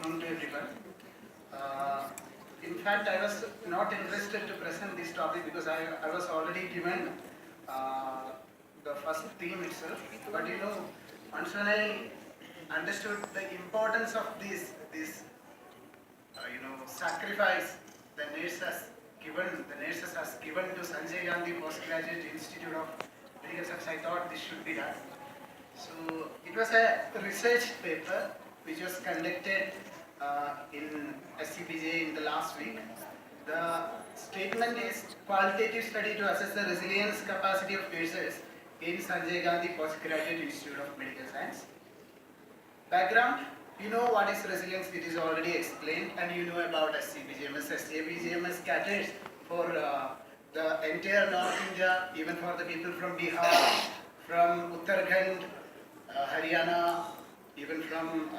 afternoon to everyone. Uh, in fact, I was not interested to present this topic because I was already given the first theme itself. But once when I understood the importance of this sacrifice the nurses has given to Sanjay Gandhi Postgraduate Institute of Medical Science, I thought this should be done. So it was a research paper which was conducted in SCPJ in the last week. The statement is qualitative study to assess the resilience capacity of nurses in Sanjay Gandhi Postgraduate Institute of Medical Science. Background, you know what is resilience, it is already explained, and you know about SCPGMS. SCPGMS caters for the entire North India, even for the people from Bihar, from Uttarakhand, Haryana, even from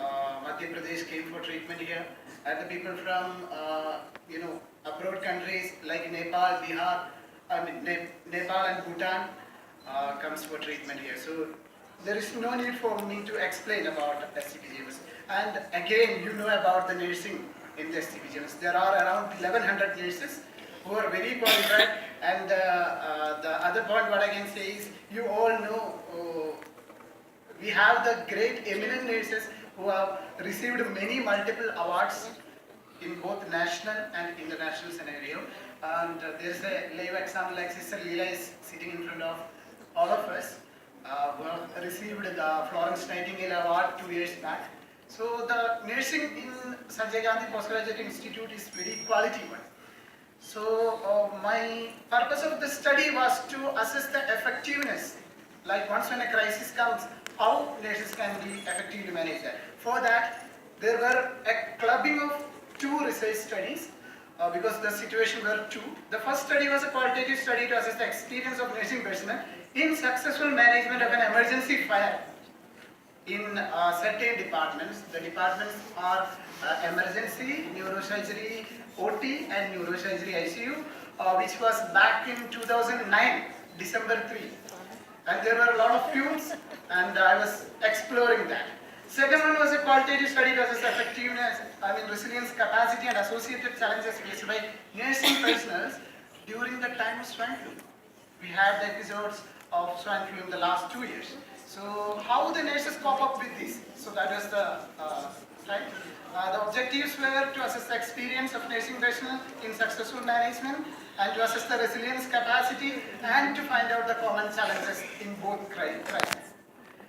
Madhya Pradesh came for treatment here, and the people from abroad countries like Nepal, Nepal and Bhutan comes for treatment here. So there is no need for me to explain about SCPGMS. And again, you know about the nursing in the SCPGMS. There are around 1100 nurses who are very qualified. And the other point what I can say is, you all know we have the great eminent nurses who have received many multiple awards in both national and international scenario. And there's a live example like Sister Leela is sitting in front of all of us. Who have received the Florence Nightingale Award 2 years back. So the nursing in Sanjay Gandhi Postgraduate Institute is very quality one. So my purpose of the study was to assess the effectiveness, like once when a crisis comes, how nurses can be effectively manage that. For that, there were a clubbing of 2 research studies because the situation were 2. The first study was a qualitative study to assess the experience of nursing personnel in successful management of an emergency fire in certain departments. The departments are emergency, neurosurgery, OT and neurosurgery ICU, which was back in 2009, December 3. And there were a lot of fumes and I was exploring that. Second one was a qualitative study to assess effectiveness, resilience capacity and associated challenges faced by nursing personnel during the time of swine flu. We had the episodes of swine flu in the last 2 years. So how the nurses cope up with this? So that was the slide. The objectives were to assess the experience of nursing personnel in successful management and to assess the resilience capacity and to find out the common challenges in both crises.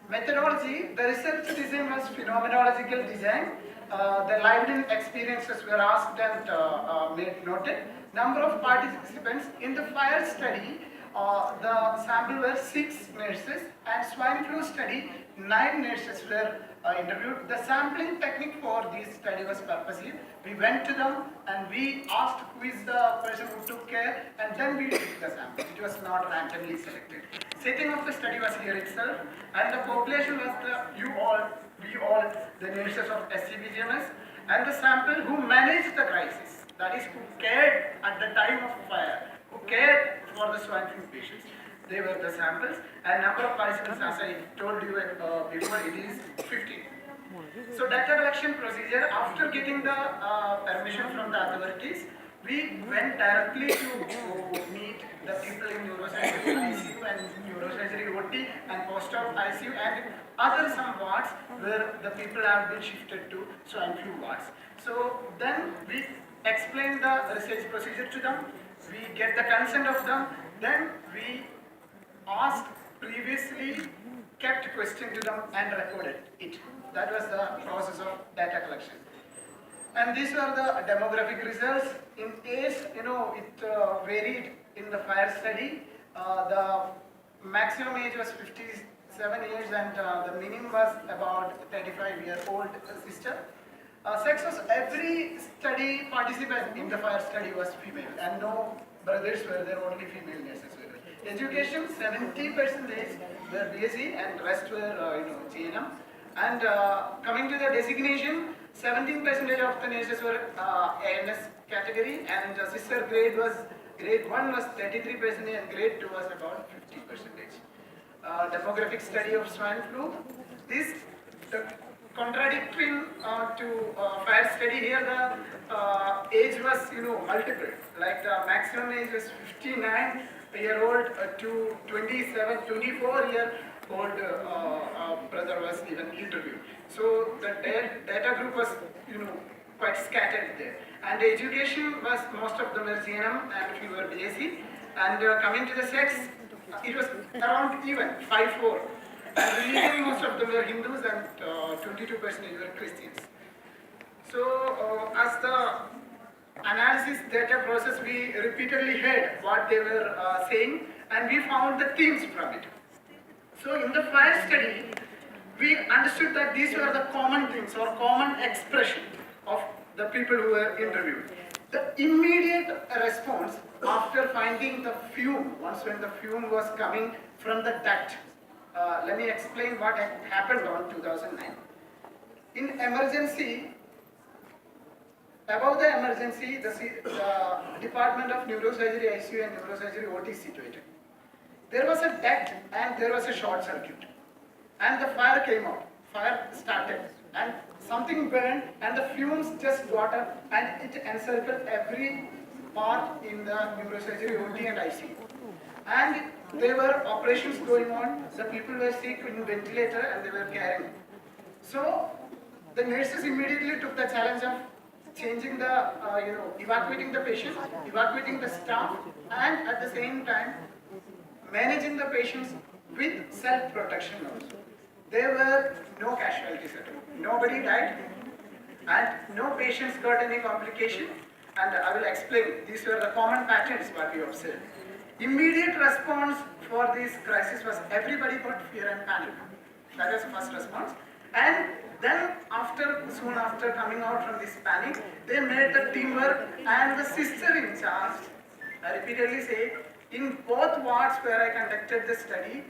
Methodology, the research design was phenomenological design. The lived-in experiences were asked and made noted. Number of participants in the fire study, the sample were 6 nurses, and swine flu study 9 nurses were interviewed. The sampling technique for this study was purposive. We went to them and we asked who is the person who took care, and then we took the sample. It was not randomly selected. Setting of the study was here itself, and the population was we all, the nurses of SCPGMS, and the sample who managed the crisis, that is who cared at the time of fire, who cared for the swine flu patients. They were the samples, and number of participants, as I told you before, it is 15. So data collection procedure, after getting the permission from the authorities, we went directly to meet the people in neurosurgery ICU and neurosurgery OT and post-op ICU and other some wards where the people have been shifted to swine flu wards. So then we explain the research procedure to them, we get the consent of them, then we asked previously kept question to them and recorded it. That was the process of data collection. And these were the demographic results. In age, it varied in the fire study. The maximum age was 57 years and the minimum was about 35-year-old sister. Sex was every study participant in the fire study was female and no brothers were there, only female nurses were there. Education, 70% were BSc and rest were GNM. And coming to the designation, 17% of the nurses were ANS category, and sister grade 1 was 33% and grade 2 was about 50%. Demographic study of swine flu. This contradictory to fire study. Here the age was multiple, like the maximum age was 59-year-old to 27, 24-year-old brother was even interviewed. So the data group was quite scattered there, and the education was most of them were GNM and few were BSc, and coming to the sex, it was around even 5-4. And religion, most of them were Hindus and 22% were Christians. So as the analysis data process, we repeatedly heard what they were saying, and we found the themes from it. So in the fire study, we understood that these were the common things or common expression of the people who were interviewed. The immediate response after finding the fume, once when the fume was coming from the duct, let me explain what happened on 2009. In emergency, above the emergency, the Department of Neurosurgery ICU and Neurosurgery OT is situated. There was a duct and there was a short circuit. And the fire came out. Fire started. And something burned and the fumes just got up and it encircled every part in the neurosurgery OT and ICU. And there were operations going on. The people were sick in ventilator and they were carrying. So the nurses immediately took the challenge of changing the, evacuating the patient, evacuating the staff, and at the same time managing the patients with self-protection also. There were no casualties at all. Nobody died, and no patients got any complication. And I will explain. These were the common patterns what we observed. Immediate response for this crisis was everybody got fear and panic. That was the first response. And then soon after coming out from this panic, they made the teamwork and the sister in charge. I repeatedly say, in both wards where I conducted the study,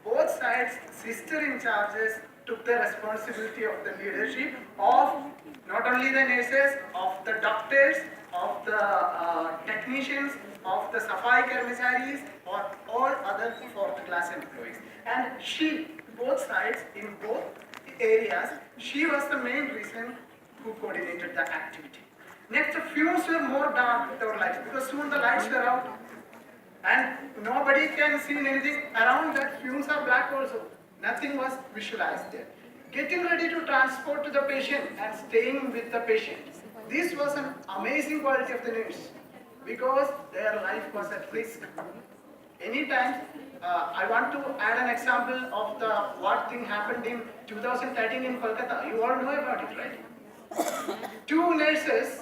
both sides, sister in charges took the responsibility of the leadership of not only the nurses, of the doctors, of the technicians, of the Safai Karmacharis, or all other fourth class employees. And she, both sides, in both areas, she was the main reason who coordinated the activity. Next, the fumes were more dark without lights, because soon the lights were out and nobody can see anything around that. Fumes are black also. Nothing was visualized there. Getting ready to transport to the patient and staying with the patient. This was an amazing quality of the nurse because their life was at risk. Anytime, I want to add an example of what thing happened in 2013 in Kolkata. You all know about it, right? Two nurses